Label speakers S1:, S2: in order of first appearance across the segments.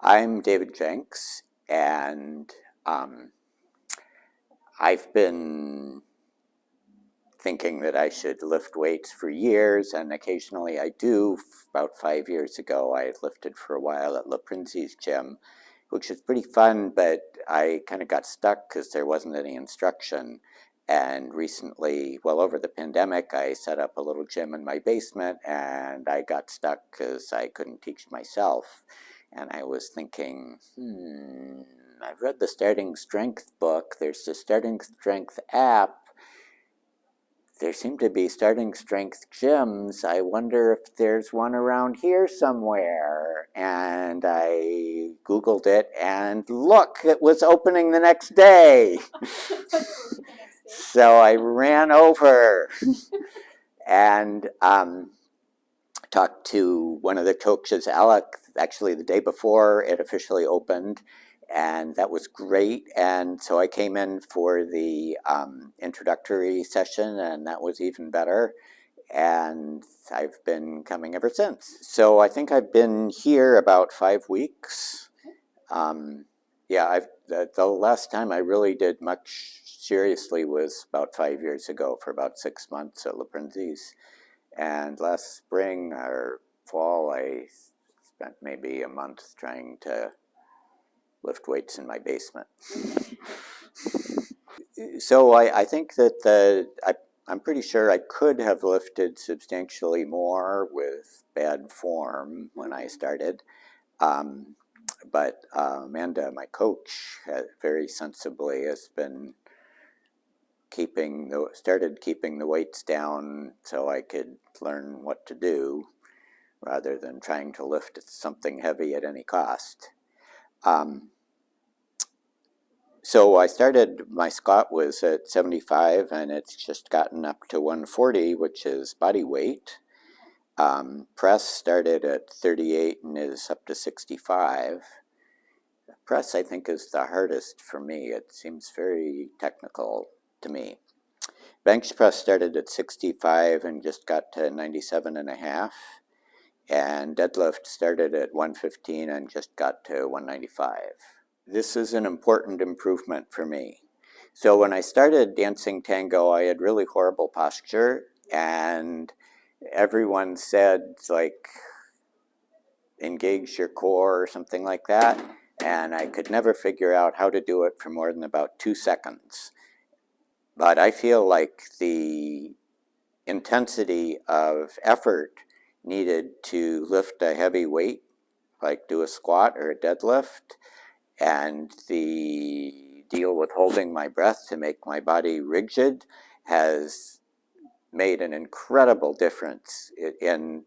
S1: I'm David Jenks, and I've been thinking that I should lift weights for years, and occasionally I do. About 5 years ago, I had lifted for a while at LaPrinzi's gym, which was pretty fun, but I kind of got stuck because there wasn't any instruction. And recently, well, over the pandemic, I set up a little gym in my basement, and I got stuck because I couldn't teach myself. And I was thinking, I've read the Starting Strength book. There's the Starting Strength app. There seem to be Starting Strength gyms. I wonder if there's one around here somewhere. And I Googled it, and look, it was opening the next day. So I ran over and talked to one of the coaches, Alec, actually the day before it officially opened, and that was great. And so I came in for the introductory session, and that was even better. And I've been coming ever since. So I think I've been here about 5 weeks. The last time I really did much seriously was about 5 years ago for about 6 months at LaPrinzi's. And last spring or fall, I spent maybe a month trying to lift weights in my basement. So I think that I'm pretty sure I could have lifted substantially more with bad form when I started. But Amanda, my coach, very sensibly has been started keeping the weights down so I could learn what to do rather than trying to lift something heavy at any cost. So I started, my squat was at 75, and it's just gotten up to 140, which is body weight. Press started at 38 and is up to 65. Press, I think, is the hardest for me. It seems very technical to me. Bench press started at 65 and just got to 97 and a half. And deadlift started at 115 and just got to 195. This is an important improvement for me. So when I started dancing tango, I had really horrible posture, and everyone said, like, engage your core or something like that, and I could never figure out how to do it for more than about 2 seconds. But I feel like the intensity of effort needed to lift a heavy weight, like do a squat or a deadlift, and the deal with holding my breath to make my body rigid has made an incredible difference in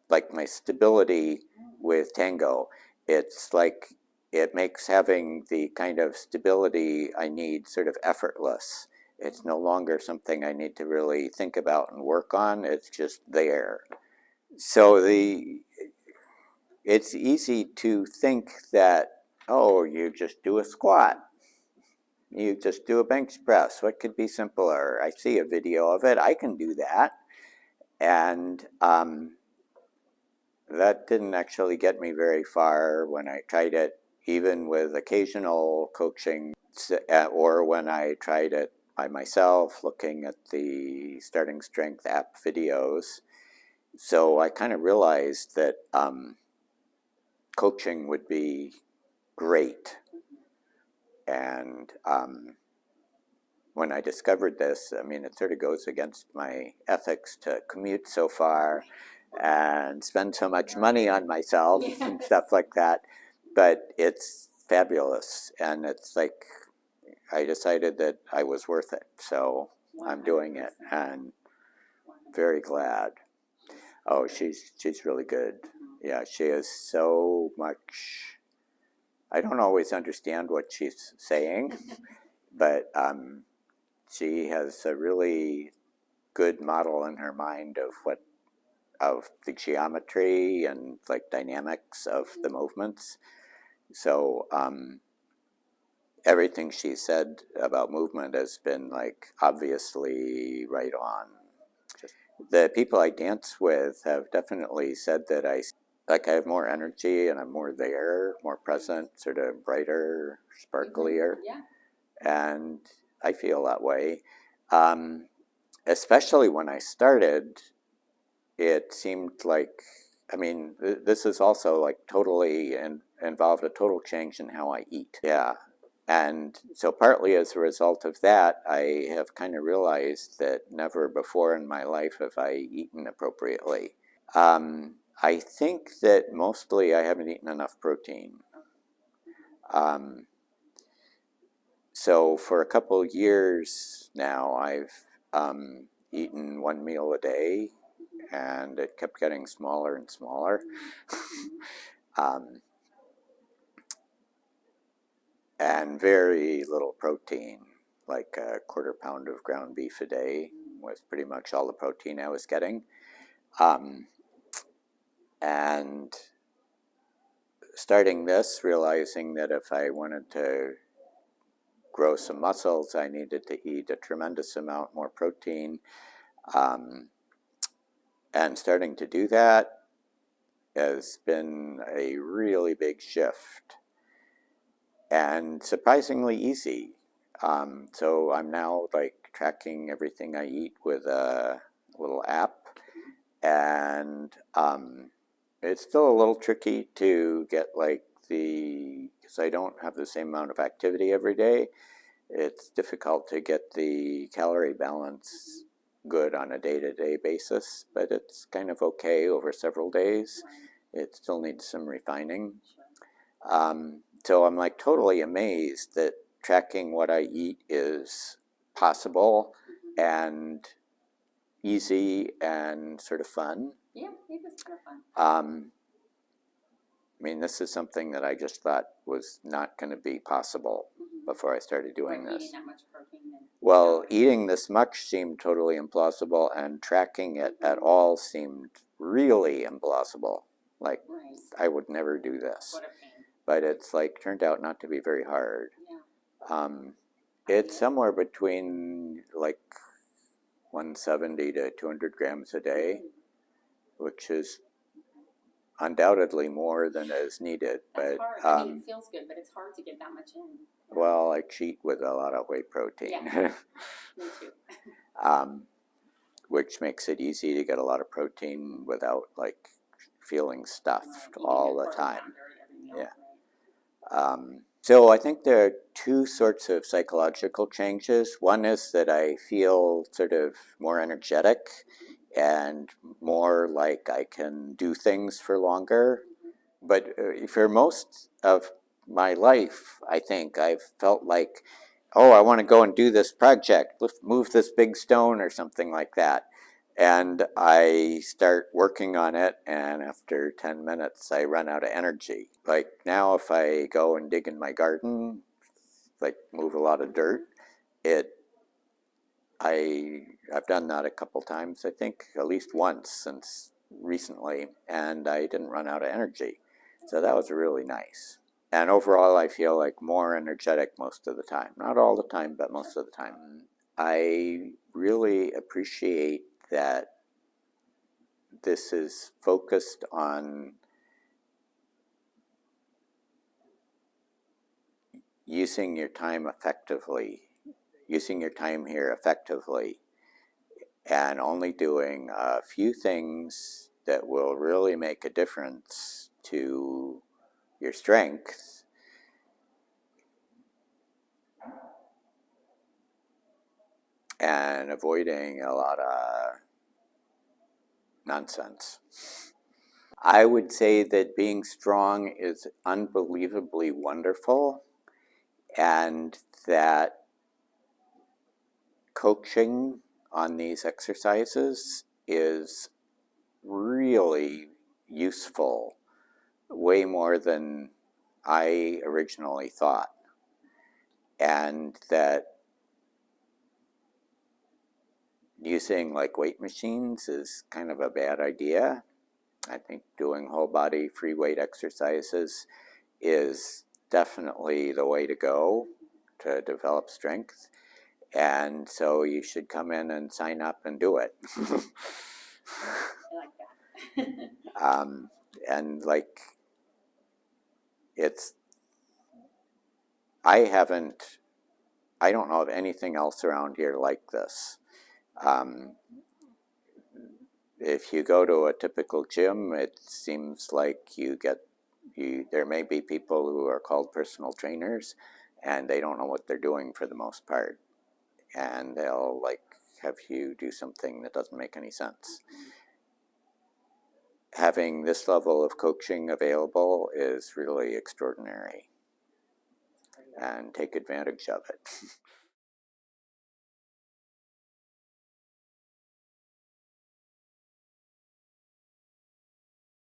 S1: like my stability with tango. It's like it makes having the kind of stability I need sort of effortless. It's no longer something I need to really think about and work on. It's just there. So it's easy to think that, oh, you just do a squat. You just do a bench press. What could be simpler? I see a video of it. I can do that. And that didn't actually get me very far when I tried it, even with occasional coaching, or when I tried it by myself, looking at the Starting Strength app videos. So I kind of realized that coaching would be great. And when I discovered this, I mean, it sort of goes against my ethics to commute so far and spend so much money on myself and stuff like that. But it's fabulous. And it's like, I decided that I was worth it. So I'm doing it, and very glad. Oh, she's really good. Yeah, she is so much. I don't always understand what she's saying, but she has a really good model in her mind of the geometry and like dynamics of the movements. So everything she said about movement has been like obviously right on. The people I dance with have definitely said that I like I have more energy and I'm more there, more present, sort of brighter, sparklier.
S2: Yeah.
S1: And I feel that way. Especially when I started, it seemed like, I mean, this is also like totally involved a total change in how I eat. Yeah. And so, partly as a result of that, I have kind of realized that never before in my life have I eaten appropriately. I think that mostly I haven't eaten enough protein. Um, so, for a couple years now, I've eaten one meal a day, and it kept getting smaller and smaller. um, and very little protein, like a quarter pound of ground beef a day was pretty much all the protein I was getting. And starting this, realizing that if I wanted to grow some muscles, I needed to eat a tremendous amount more protein. And starting to do that has been a really big shift and surprisingly easy. So I'm now like tracking everything I eat with a little app, and it's still a little tricky to get like because I don't have the same amount of activity every day. It's difficult to get the calorie balance good on a day-to-day basis, but it's kind of okay over several days. It still needs some refining. So I'm like totally amazed that tracking what I eat is possible and easy and sort of fun.
S2: Yeah, it is kind of fun.
S1: I mean, this is something that I just thought was not going to be possible before I started doing this.
S2: Eating that much protein.
S1: Well, eating this much seemed totally implausible, and tracking it at all seemed really implausible. Like, I would never do this.
S2: What a pain.
S1: But it's like turned out not to be very hard.
S2: Yeah.
S1: It's somewhere between like 170 to 200 grams a day, which is undoubtedly more than is needed.
S2: That's
S1: but
S2: hard. I mean, it feels good, but it's hard to get that much in.
S1: Well, I cheat with a lot of whey protein.
S2: Yeah. Me too.
S1: Which makes it easy to get a lot of protein without like feeling stuffed all the time. Yeah. So I think there are two sorts of psychological changes. One is that I feel sort of more energetic and more like I can do things for longer. But for most of my life, I think I've felt like, oh, I want to go and do this project, let's move this big stone or something like that. And I start working on it, and after 10 minutes, I run out of energy. Like now, if I go and dig in my garden, like move a lot of dirt, I've done that a couple times, I think at least once since recently, and I didn't run out of energy. So that was really nice. And overall, I feel like more energetic most of the time. Not all the time, but most of the time. I really appreciate that this is focused on using your time effectively, using your time here effectively, and only doing a few things that will really make a difference to your strength. And avoiding a lot of nonsense. I would say that being strong is unbelievably wonderful, and that coaching on these exercises is really useful, way more than I originally thought. And that using like weight machines is kind of a bad idea. I think doing whole body free weight exercises is definitely the way to go to develop strength. And so you should come in and sign up and do it.
S2: I like that.
S1: And like, I don't know of anything else around here like this. If you go to a typical gym, it seems like there may be people who are called personal trainers, and they don't know what they're doing for the most part, and they'll like have you do something that doesn't make any sense. Having this level of coaching available is really extraordinary, and take advantage of it.